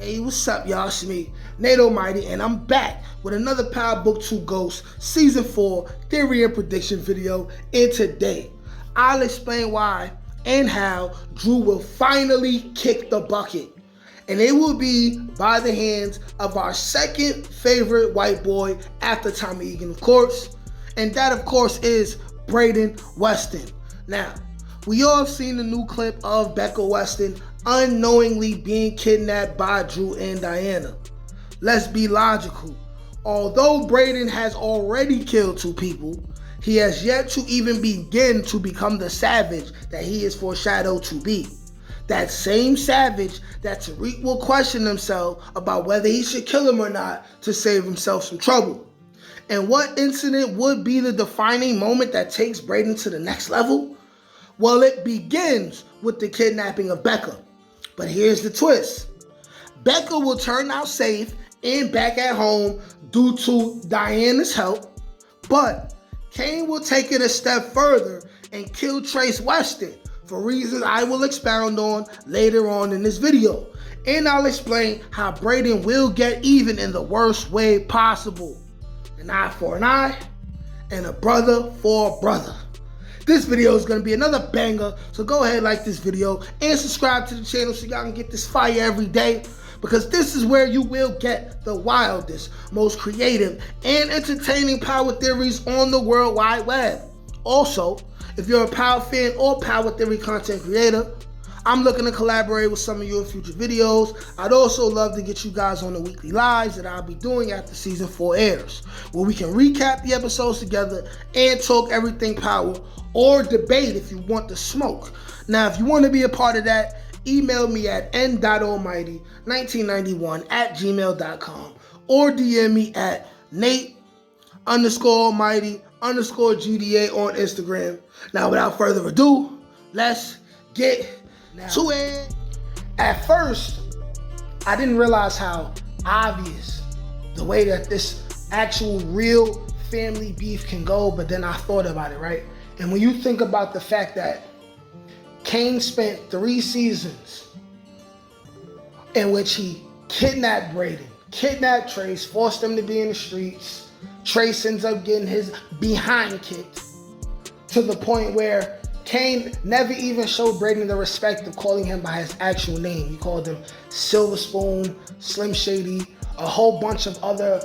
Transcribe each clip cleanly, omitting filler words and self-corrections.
Hey, what's up, y'all? It's me, Nate Almighty, and I'm back with another Power Book 2 Ghost Season 4 Theory and Prediction video. And today, I'll explain why and how Drew will finally kick the bucket. And it will be by the hands of our second favorite white boy after Tommy Egan, of course. And that, of course, is Brayden Weston. Now, we all have seen the new clip of Becca Weston unknowingly being kidnapped by Drew and Diana. Let's be logical. Although Braden has already killed 2 people, he has yet to even begin to become the savage that he is foreshadowed to be. That same savage that Tariq will question himself about whether he should kill him or not to save himself some trouble. And what incident would be the defining moment that takes Braden to the next level? Well, it begins with the kidnapping of Becca. But here's the twist. Becca will turn out safe and back at home due to Diana's help, but Kane will take it a step further and kill Trace Weston for reasons I will expound on later on in this video. And I'll explain how Brayden will get even in the worst way possible. An eye for an eye and a brother for a brother. This video is going to be another banger, so go ahead, like this video and subscribe to the channel so y'all can get this fire every day, because this is where you will get the wildest, most creative, and entertaining power theories on the World Wide Web. Also, if you're a power fan or power theory content creator, I'm looking to collaborate with some of you in future videos. I'd also love to get you guys on the weekly lives that I'll be doing after season 4 airs, where we can recap the episodes together and talk everything power, or debate if you want the smoke. Now, if you want to be a part of that, email me at n.almighty1991@gmail.com or DM me at Nate_Almighty_GDA on Instagram. Now, without further ado, let's get to it. At first, I didn't realize how obvious the way that this actual real family beef can go, but then I thought about it, right? And when you think about the fact that Kane spent 3 seasons in which he kidnapped Braden, kidnapped Trace, forced him to be in the streets, Trace ends up getting his behind kicked to the point where Kane never even showed Braden the respect of calling him by his actual name. He called him Silver Spoon, Slim Shady, a whole bunch of other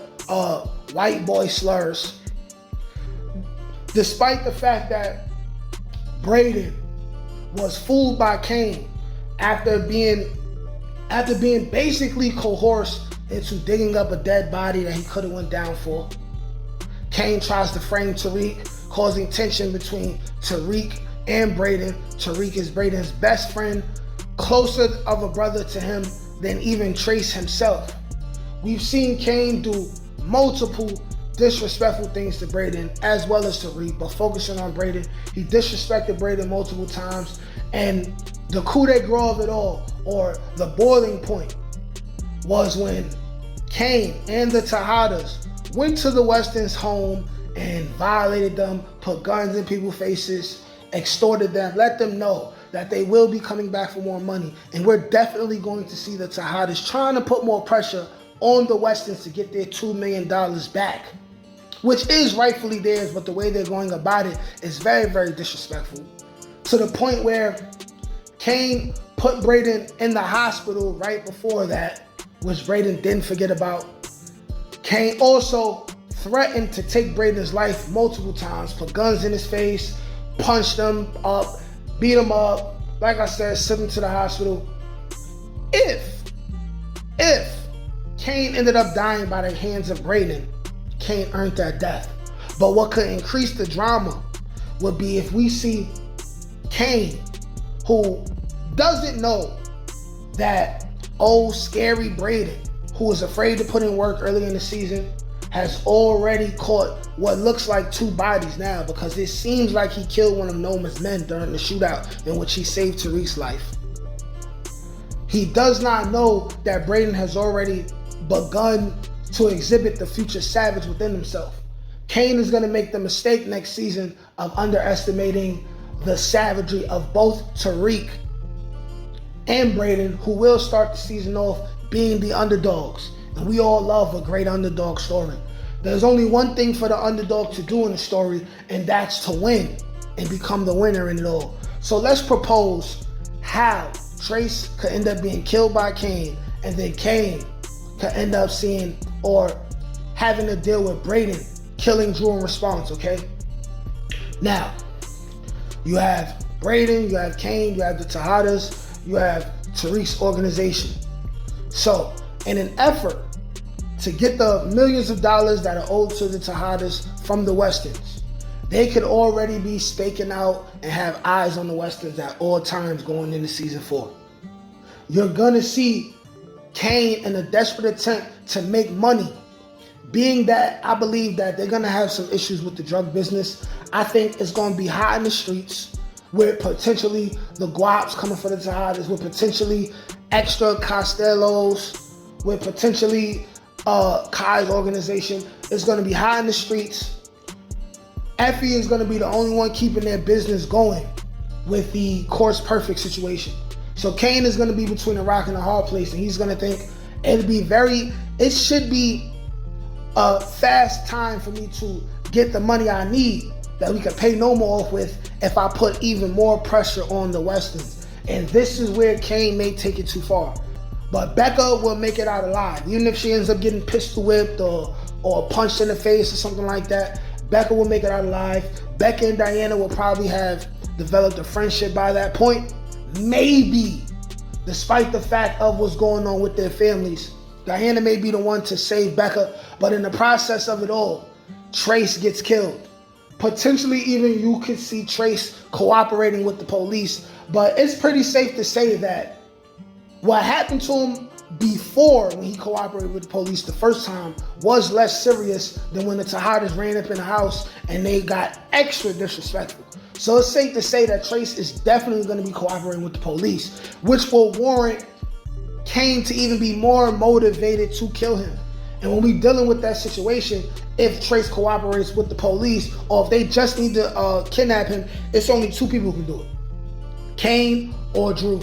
white boy slurs. Despite the fact that Braden was fooled by Kane after being basically coerced into digging up a dead body that he could have went down for, Kane tries to frame Tariq, causing tension between Tariq and Braden. Tariq is Braden's best friend, closer of a brother to him than even Trace himself. We've seen Kane do multiple disrespectful things to Braden as well as Tariq, but focusing on Braden, he disrespected Braden multiple times, and the coup de grace of it all, or the boiling point, was when Kane and the Tejadas went to the Westons' home and violated them, put guns in people's faces, extorted them, let them know that they will be coming back for more money. And we're definitely going to see the Tejadas trying to put more pressure on the Westons to get their $2 million back, which is rightfully theirs, but the way they're going about it is very, very disrespectful. To the point where Kane put Braden in the hospital right before that, which Braden didn't forget about. Kane also threatened to take Braden's life multiple times, put guns in his face, punched him up, beat him up, like I said, sent him to the hospital. If Kane ended up dying by the hands of Braden, Kane earned that death. But what could increase the drama would be if we see Kane, who doesn't know that old scary Braden, who was afraid to put in work early in the season, has already caught what looks like 2 bodies now, because it seems like he killed one of Noma's men during the shootout in which he saved Tariq's life. He does not know that Braden has already begun to exhibit the future savage within himself. Kane is going to make the mistake next season of underestimating the savagery of both Tariq and Braden, who will start the season off being the underdogs. And we all love a great underdog story. There's only one thing for the underdog to do in the story, and that's to win and become the winner in it all. So let's propose how Trace could end up being killed by Kane, and then Kane could end up seeing or having to deal with Brayden killing Drew in response, okay? Now, you have Brayden, you have Kane, you have the Tejadas, you have Tariq's organization. So, in an effort to get the millions of dollars that are owed to the Tejadas from the Westerns, they could already be staking out and have eyes on the Westerns at all times going into season 4. You're gonna see Kane in a desperate attempt to make money. Being that I believe that they're gonna have some issues with the drug business, I think it's gonna be hot in the streets with potentially the Guaps coming for the Tejadas, with potentially extra Costellos, with potentially Kai's organization. It's gonna be hot in the streets. Effie is gonna be the only one keeping their business going with the Course Perfect situation. So Kane is gonna be between a rock and a hard place, and he's gonna think it should be a fast time for me to get the money I need that we can pay no more off with if I put even more pressure on the Westerns. And this is where Kane may take it too far. But Becca will make it out alive. Even if she ends up getting pistol whipped or punched in the face or something like that, Becca will make it out alive. Becca and Diana will probably have developed a friendship by that point. Maybe, despite the fact of what's going on with their families, Diana may be the one to save Becca, but in the process of it all, Trace gets killed. Potentially even you could see Trace cooperating with the police, but it's pretty safe to say that what happened to him before when he cooperated with the police the first time was less serious than when the Tejadas ran up in the house and they got extra disrespectful. So it's safe to say that Trace is definitely going to be cooperating with the police, which will warrant Kane to even be more motivated to kill him. And when we're dealing with that situation, if Trace cooperates with the police or if they just need to kidnap him, it's only two people who can do it. Kane or Drew.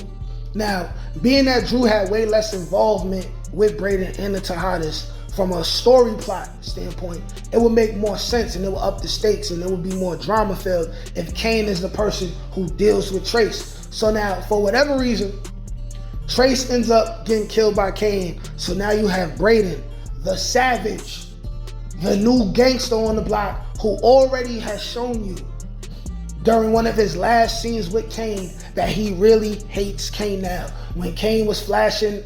Now, being that Drew had way less involvement with Braden and the Tejadas, from a story plot standpoint, it would make more sense and it would up the stakes and it would be more drama filled if Kane is the person who deals with Trace. So now, for whatever reason, Trace ends up getting killed by Kane. So now you have Braden, the savage, the new gangster on the block, who already has shown you during one of his last scenes with Kane that he really hates Kane now. When Kane was flashing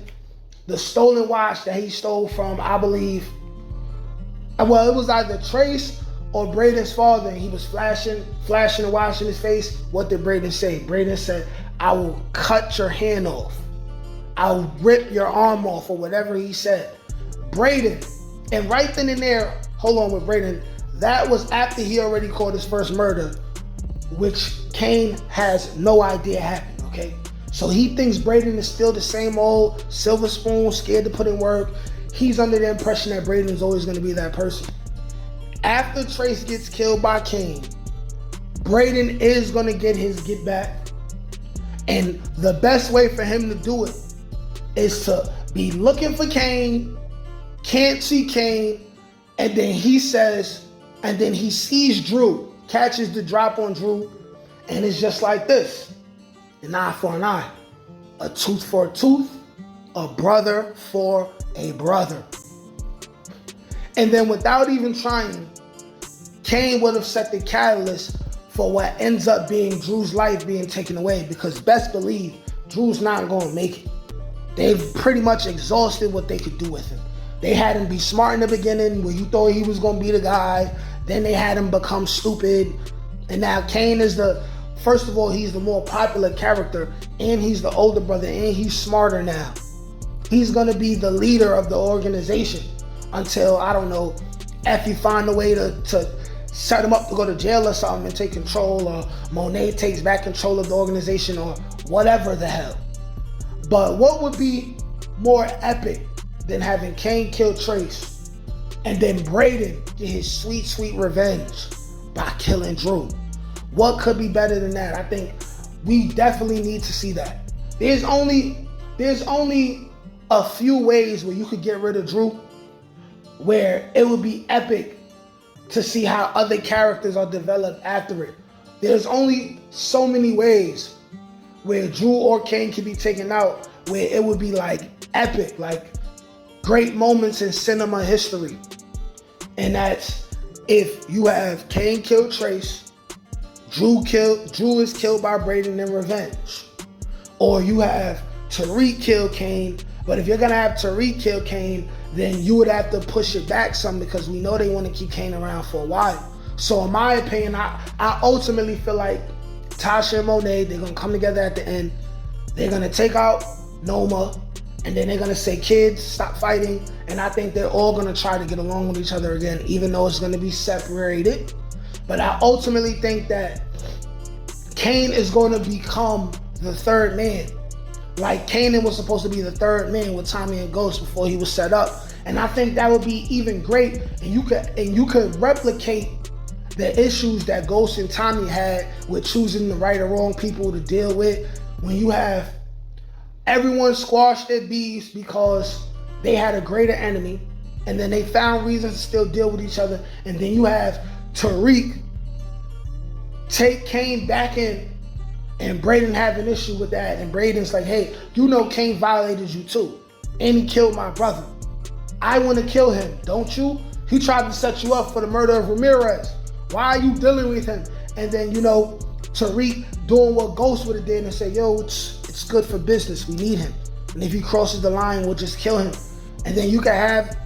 the stolen watch that he stole from, I believe, well, it was either Trace or Brayden's father, and he was flashing the watch in his face. What did Brayden say? Brayden said, "I will cut your hand off. I'll rip your arm off," or whatever he said. Brayden, and right then and there, hold on with Brayden, that was after he already caught his first murder, which Kane has no idea happened, okay? So he thinks Brayden is still the same old silver spoon, scared to put in work. He's under the impression that Brayden is always going to be that person. After Trace gets killed by Kane, Brayden is going to get his get back. And the best way for him to do it is to be looking for Kane, can't see Kane, and then he sees Drew, catches the drop on Drew, and it's just like this. An eye for an eye, a tooth for a tooth, a brother for a brother. And then without even trying, Kane would have set the catalyst for what ends up being Drew's life being taken away, because best believe Drew's not going to make it. They've pretty much exhausted what they could do with him. They had him be smart in the beginning where you thought he was going to be the guy. Then they had him become stupid. And now Kane is first of all, he's the more popular character, and he's the older brother, and he's smarter now. He's going to be the leader of the organization until, I don't know, if you find a way to set him up to go to jail or something and take control, or Monet takes back control of the organization, or whatever the hell. But what would be more epic than having Kane kill Trace and then Brayden get his sweet, sweet revenge by killing Drew? What could be better than that? I think we definitely need to see that. There's only a few ways where you could get rid of Drew, where it would be epic to see how other characters are developed after it. There's only so many ways where Drew or Kane can be taken out, where it would be like epic, like great moments in cinema history. And that's if you have Kane kill Trace, Drew is killed by Braden in revenge. Or you have Tariq kill Kane, but if you're gonna have Tariq kill Kane, then you would have to push it back some because we know they want to keep Kane around for a while. So in my opinion, I ultimately feel like Tasha and Monet, they're gonna come together at the end. They're gonna take out Noma, and then they're gonna say, kids, stop fighting. And I think they're all gonna try to get along with each other again, even though it's gonna be separated. But I ultimately think that Kane is gonna become the third man. Like Kanan was supposed to be the third man with Tommy and Ghost before he was set up. And I think that would be even great. And you could replicate the issues that Ghost and Tommy had with choosing the right or wrong people to deal with. When you have everyone squash their beefs because they had a greater enemy, and then they found reasons to still deal with each other. And then you have Tariq take Kane back in, and Brayden have an issue with that. And Brayden's like, hey, you know Kane violated you too. And he killed my brother. I want to kill him, don't you? He tried to set you up for the murder of Ramirez. Why are you dealing with him? And then, you know, Tariq doing what Ghost would have did and say, yo, it's good for business. We need him. And if he crosses the line, we'll just kill him. And then you can have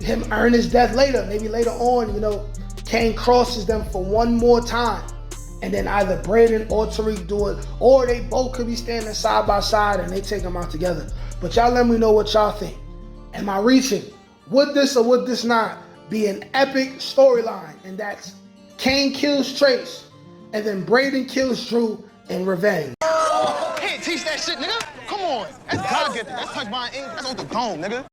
him earn his death later. Maybe later on, you know, Kane crosses them for one more time. And then either Braden or Tariq do it, or they both could be standing side by side and they take them out together. But y'all let me know what y'all think. Am I reaching? Would this or would this not be an epic storyline? And that's Kane kills Trace, and then Braden kills Drew in revenge. Can't teach that shit, nigga. Come on. That's God get that. That's touch my ink. That's on the dome, nigga.